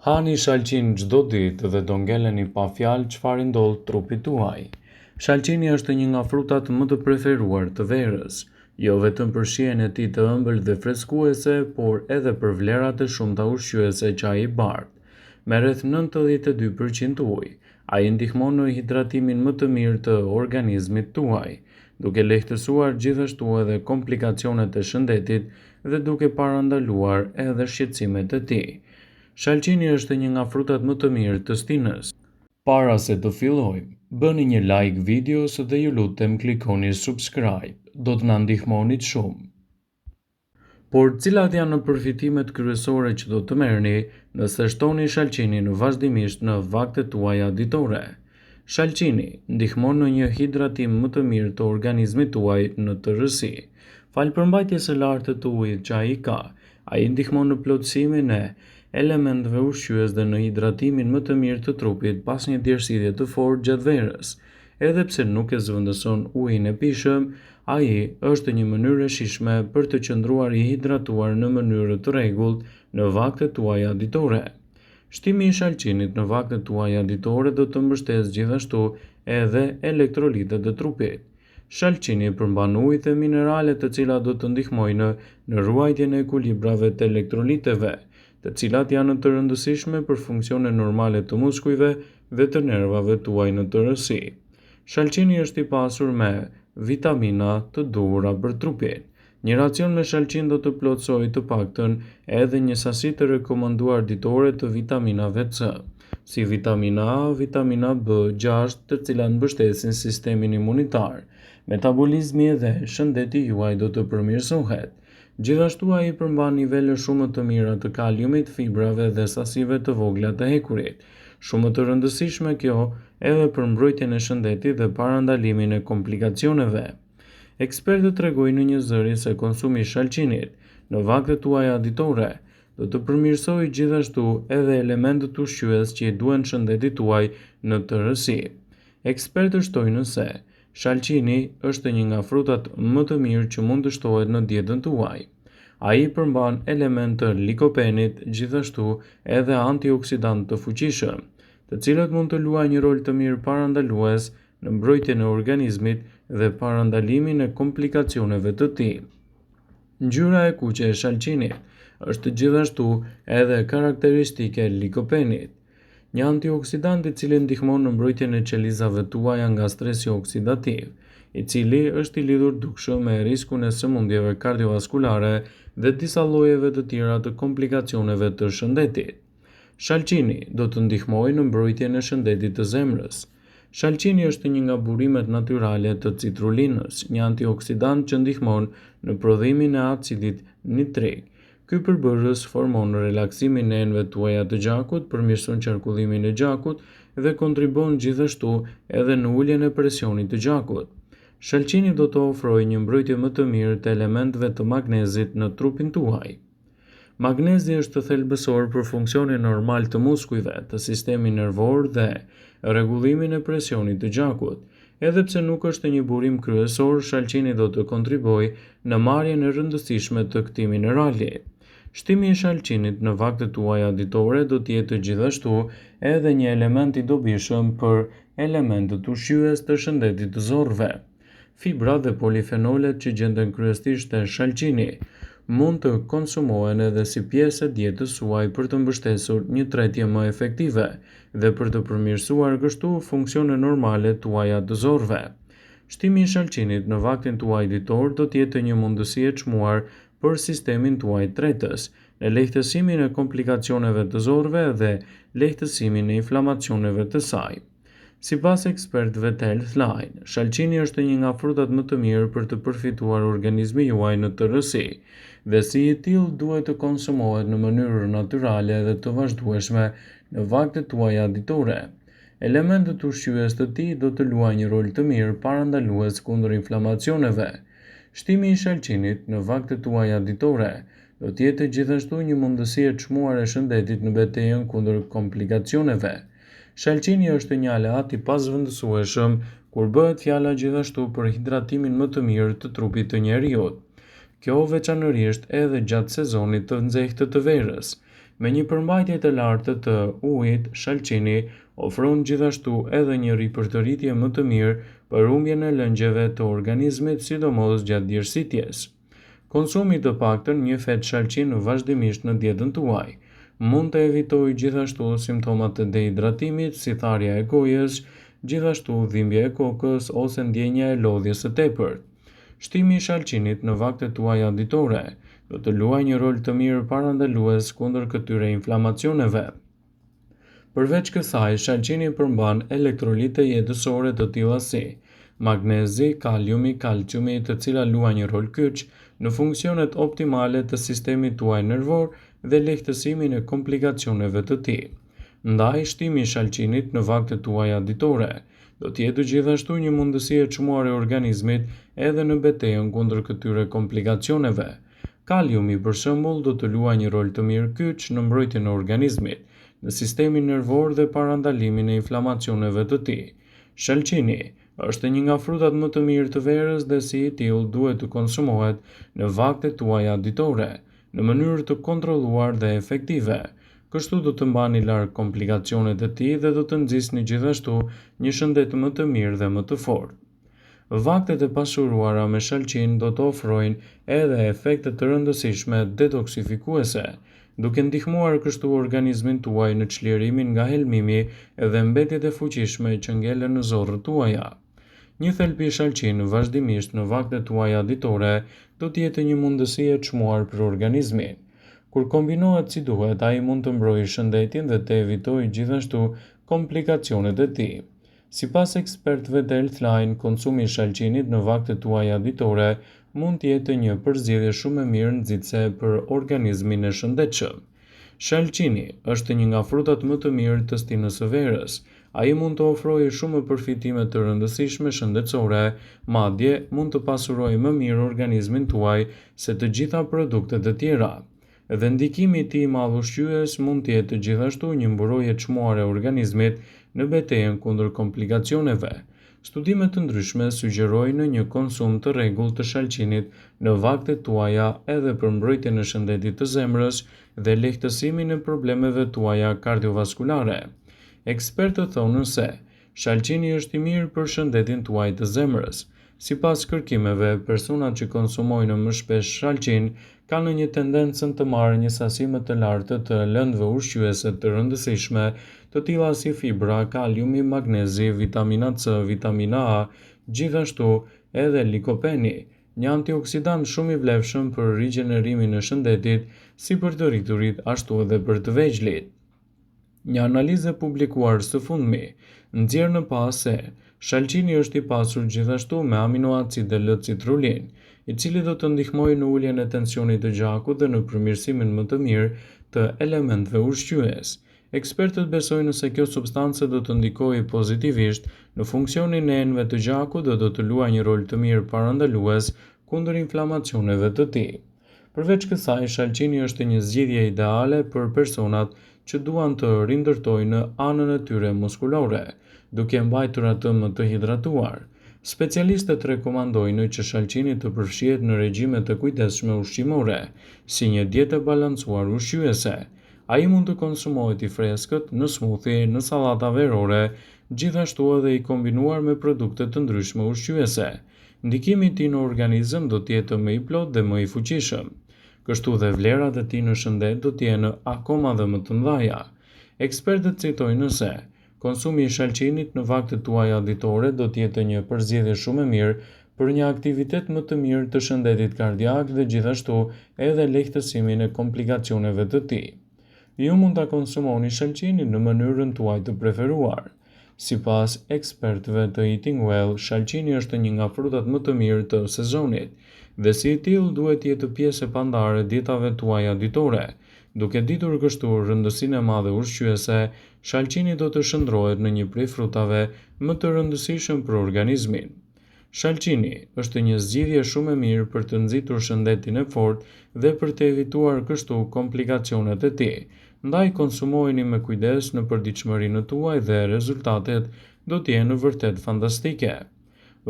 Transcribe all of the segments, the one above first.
Hani shalqin çdo ditë dhe do ngeleni pa fjalë çfarë ndodh trupit tuaj. Shalqini është një nga frutat më të preferuar të verës, jo vetëm për shijen e tij të ëmbël dhe freskuese, por edhe për vlerat e shumta ushqyese që ai bardh. Me rreth 92% ujë, ai ndihmon në hidratimin më të mirë të organizmit tuaj, duke lehtësuar gjithashtu edhe komplikacionet e shëndetit dhe duke parandaluar edhe shqetësimet e tij. Shalqini është një nga frutat më të mirë të stinës. Para se të fillojmë, bëni një like videos dhe ju lutem klikoni subscribe, do të na ndihmonit shumë. Por cilat janë në përfitimet kryesore që do të merrni nëse shtoni shalqinin vazhdimisht në vaktet tuaja ditore? Shalqini ndihmon në një hidratim më të mirë të organizmit tuaj në tërësi. Falë përmbajtjes së lartë të ujit që ai ka, ai ndihmon në plotësimin e elementëve ushqyes dhe në hidratimin më të mirë të trupit pas një djersidhje të fortë gjatë verës. Edhe pse nuk e zëvendëson ujin e pishëm, ai është një mënyrë e shijshme për të qëndruar i hidratuar në mënyrë të rregullt në vaktet tuaja ditore. Shtimi i shalqinit në vaktet tuaja ditore do të mbështesë gjithashtu edhe elektrolitet e trupit. Shalqini përmban ujë dhe mineralet të cilat do të ndihmojnë në ruajtjen e ekuilibrave të elektroliteve, të cilat janë të rëndësishme për funksionet normale të muskujve dhe të nervave tuaj në tërësi. Shalqini është i pasur me vitamina të duhura për trupin. Një racion me shalqin do të plotësojë të paktën edhe një sasi të rekomanduar ditore të vitaminave C, si vitamina A, vitamina B6, të cilat mbështesin sistemin imunitar. Metabolizmi dhe shëndeti juaj do të përmirësohet. Gjithashtu ai përmban nivele shumë të mira të kaliumit, fibrave dhe sasive të vogla të hekurit. Shumë të rëndësishme kjo edhe për mbrojtjen e shëndetit dhe parandalimin e komplikacioneve. Ekspertët tregojnë në një zëri se konsumi i shalqinit në vaktet tuaja ditore do të përmirësojë gjithashtu edhe elementët ushqyes që i duhen shëndetit tuaj në tërësi. Ekspertët shtojnë se shalqini është një nga frutat më të mirë që mund të shtohet në dietën tuaj. Ai përmban element të likopenit, gjithashtu edhe antioksidantë të fuqishëm, të cilët mund të luajnë një rol të mirë parandalues në mbrojtjen e organizmit dhe parandalimin e komplikacioneve të tij. Ngjyra e kuqe e shalqinit është gjithashtu edhe karakteristike e likopenit, një antioksidant i cili ndihmon në mbrojtjen e qelizave tuaja nga stresi oksidativ, i cili është i lidhur dukshëm me riskun e sëmundjeve kardiovaskulare dhe disa llojeve të tjera të komplikacioneve të shëndetit. Shalqini do të ndihmojë në mbrojtjen e shëndetit të zemrës. Shalqini është një nga burimet natyrale të citrulinës, një antioksidant që ndihmon në prodhimin e acidit nitrik. Ky përbërës formon relaksimin e enëve tuaja të gjakut, përmirëson qarkullimin e gjakut dhe kontribon gjithashtu edhe në uljen e presionit të gjakut. Shalqini do të ofrojë një mbrojtje më të mirë të elementëve të magnezit në trupin tuaj. Magnezi është thelbësor për funksionin normal të muskujve, të sistemit nervor dhe rregullimin e presionit të gjakut. Edhe pse nuk është një burim kryesor, shalqini do të kontribojë në marrjen e rëndësishme të këtij minerali. Shtimi i shalqinit në vaktet tuaja ditore do të jetë gjithashtu edhe një element i dobishëm për elementët ushqyes të shëndetit të zorrëve. Fibra dhe polifenolet që gjenden kryesisht te shalqini mund të konsumohen edhe si pjesë e dietës suaj për të mbështesur një trajtje më efektive dhe për të përmirësuar kështu funksionet normale tuaja të zorrëve. Shtimi i shalqinit në vaktin tuaj ditor do të jetë një mundësi e çmuar për sistemin tuaj tretës, në lehtësimin e komplikacioneve të zorrëve dhe lehtësimin e inflamacioneve të saj. Sipas ekspertëve të Healthline, shalqini është një nga frutat më të mirë për të përfituar organizmi juaj në tërësi, dhe si i tillë duhet të konsumohet në mënyrë natyrale dhe të vazhdueshme në vaktet tuaja ditore. Elementët ushqyes të tij do të luajnë një rol të mirë parandalues kundër inflamacioneve. Shtimi i shalqinit në vaktet tuaja ditore do të jetë gjithashtu një mundësi e çmuar e shëndetit në betejën kundër komplikacioneve. Shalqini është një aleat i pazvendësueshëm kur bëhet fjala gjithashtu për hidratimin më të mirë të trupit të njeriut. Kjo veçanërisht edhe gjatë sezonit të nxehtë të verës. Me një përmbajtje të lartë të ujit, shalcini ofron gjithashtu edhe një ripërtëritje më të mirë për humbjen e lëngjeve të organizmit, sidomos gjatë djersitjes. Konsumi të paktën një fet shalcin vazhdimisht në dietën tuaj mund të evitojë gjithashtu simptomat të dehidratimit, si tharja e gojës, gjithashtu dhimbja e kokës ose ndjenja e lodhjes së tepërt. Shtimi i shalcinit në vaktet tuaja ditore do të luajë një rol të mirë parandalues kundër këtyre inflamacioneve. Përveç kësaj, shalcini përmban elektrolite jetësore të tilla si magnezi, kaliumi, kalciumi, të cilat luajnë një rol kyç në funksionet optimale të sistemit tuaj nervor dhe lehtësimin e komplikacioneve të tij. Ndaj, shtimi i shalcinit në vaktet tuaja ditore do të jetë gjithashtu një mundësi e çmuar e organizmit edhe në betejën kundër këtyre komplikacioneve. Kaliumi, për shembull, do të luajë një rol të mirë kyç në mbrojtjen e organizmit, në sistemin nervor dhe parandalimin e inflamacioneve të tij. Shalcini është një nga frutat më të mirë të verës dhe si i tillë duhet të konsumohet në vaktet tuaja ditore, në mënyrë të kontrolluar dhe efektive. Kështu do të mbani larg komplikacionet e tij dhe do të nxisni gjithashtu një shëndet më të mirë dhe më të fortë. Vaktet e pasuruara me shalcin do të ofrojnë edhe efekte të rëndësishme detoksifikuese, duke ndihmuar kështu organizmin tuaj në çlirimin nga helmimi dhe mbetjet e fuqishme që ngelen në zorrët tuaja. Një thelbi shalcin vazhdimisht në vaktet tuaja ditore do të jetë një mundësi e çmuar për organizmin. Kur kombinohet si duhet, ai mund të mbrojë shëndetin dhe të evitojë gjithashtu komplikacionet e tij. Sipas ekspertëve të Healthline, konsumi i shalcinit në vaktet tuaja ditore mund të jetë një përzgjedhje shumë e mirë nxitse për organizmin e shëndetshëm. Shalcini është një nga frutat më të mirë të stinës së verës. Ai mund të ofrojë shumë përfitime të rëndësishme shëndetësore, madje mund të pasurojë më mirë organizmin tuaj se të gjitha produktet e tjera. Dhe ndikimi i tij i madh ushqyes mund të jetë gjithashtu një mburojë e çmuar e organizmit në betejën kundër komplikacioneve. Studime të ndryshme sugjerojnë një konsum të rregullt të shalcinit në vaktet tuaja edhe për mbrojtjen e shëndetit të zemrës dhe lehtësimin e problemeve tuaja kardiovaskulare. Ekspertët thonë se shalcini është i mirë për shëndetin tuaj të zemrës. Sipas kërkimeve, personat që konsumojnë më shpesh shalcin kanë një tendencën të marrë një sasi më të lartë të lëndëve ushqyese të rëndësishme, të tilla si fibra, kaliumi, magnezi, vitamina C, vitamina A, gjithashtu edhe likopeni, një antioksidant shumë i vlefshëm për rigjenerimin e shëndetit, si për të rriturit ashtu edhe për të vegjëlit. Një analizë e publikuar së fundmi nxjerr në pas se shalcini është i pasur gjithashtu me aminoacide L-citrulin, i cili do të ndihmojë në uljen e tensionit të gjakut dhe në përmirësimin më të mirë të elementëve ushqyes. Ekspertët besojnë se kjo substancë do të ndikojë pozitivisht në funksionin e enëve të gjakut dhe do të luajë një rol të mirë parandalues kundër inflamacioneve të tij. Përveç kësaj, shalcini është një zgjidhje ideale për personat që duan të rindërtojnë anën e tyre muskulore, duke mbajtur atë më të hidratuar. Specialistët rekomandojnë që shalcini të përfshihet në regjime të kujdesshme ushqimore, si një dietë e balancuar ushqyese. Ai mund të konsumohet i freskët, në smoothie, në sallata verore, gjithashtu edhe i kombinuar me produkte të ndryshme ushqyese. Ndikimi i tij në organizëm do të jetë më i plotë dhe më i fuqishëm. Kështu dhe vlerat e tij në shëndet do të jenë akoma dhe më të mëdha. Ekspertët citojnë se konsumi i shalcinit në vaktet tuaja ditore do të jetë një përzgjedhje shumë e mirë për një aktivitet më të mirë të shëndetit kardiak dhe gjithashtu edhe lehtësimin e komplikacioneve të tij. Ju mund ta konsumoni shalcinin në mënyrën tuaj të preferuar. Sipas ekspertëve të Eating Well, shalcini është një nga frutat më të mirë të sezonit dhe si i tillë duhet të jetë pjesë e pandare e dietave tuaja ditore. Duke ditur kështu rëndësinë e madhe ushqyese, shalcini do të shndrohet në një prej frutave më të rëndësishëm për organizmin. Shalcini është një zgjidhje shumë e mirë për të nxitur shëndetin e fortë dhe për të evituar kështu komplikacionet e tij. Ndaj konsumojeni me kujdes në përditshmërinë tuaj dhe rezultatet do të jenë vërtet fantastike.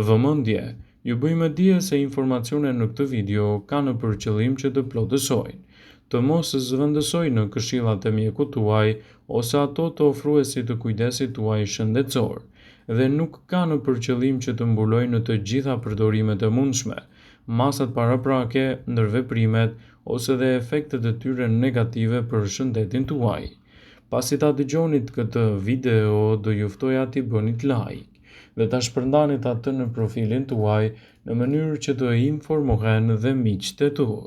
Vëmendje, ju bëjmë dije se informacionet në këtë video kanë për qëllim që të plotësojnë, të mos zëvendësoj në këshillat e mjekut tuaj ose ato të ofruesit të kujdesit tuaj shëndetësor, dhe nuk ka në përqëllim që të mbulojë në të gjitha përdorimet e mundshme, masat paraprake, ndërveprimet ose dhe efektet e tyre negative për shëndetin tuaj. Pasi ta dëgjonit këtë video, do ju ftoja t'i bënit like dhe ta shpërndanit atë në profilin tuaj në mënyrë që të informohen dhe miqtë e tu.